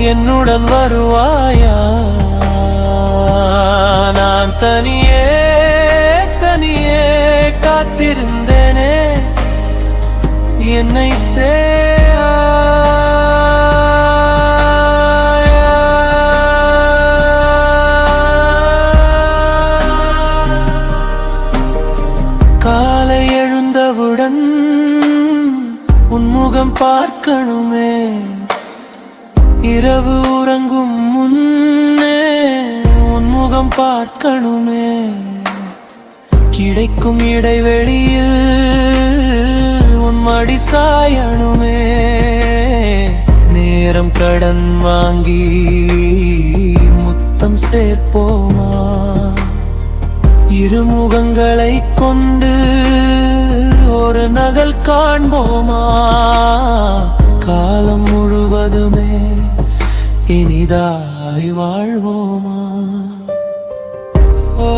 என்னுடன் வருவாயா? நான் தனியே தனியே காத்திருந்தேனே, என்னை காலை எழுந்தவுடன் உன்முகம் பார்க்கணுமே, இரவு உறங்கும் முன்னே உன்முகம் பார்க்கணுமே, கிடைக்கும் இடைவெளியில் உன் மடி சாயணுமே, நேரம் கடன் வாங்கி முத்தம் சேர்ப்போமா, இருமுகங்களை கொண்டு ஒரு நகல் காண்போமா, காலம் முழுவதுமே இனிதாய் வாழ்வோமா? ஓ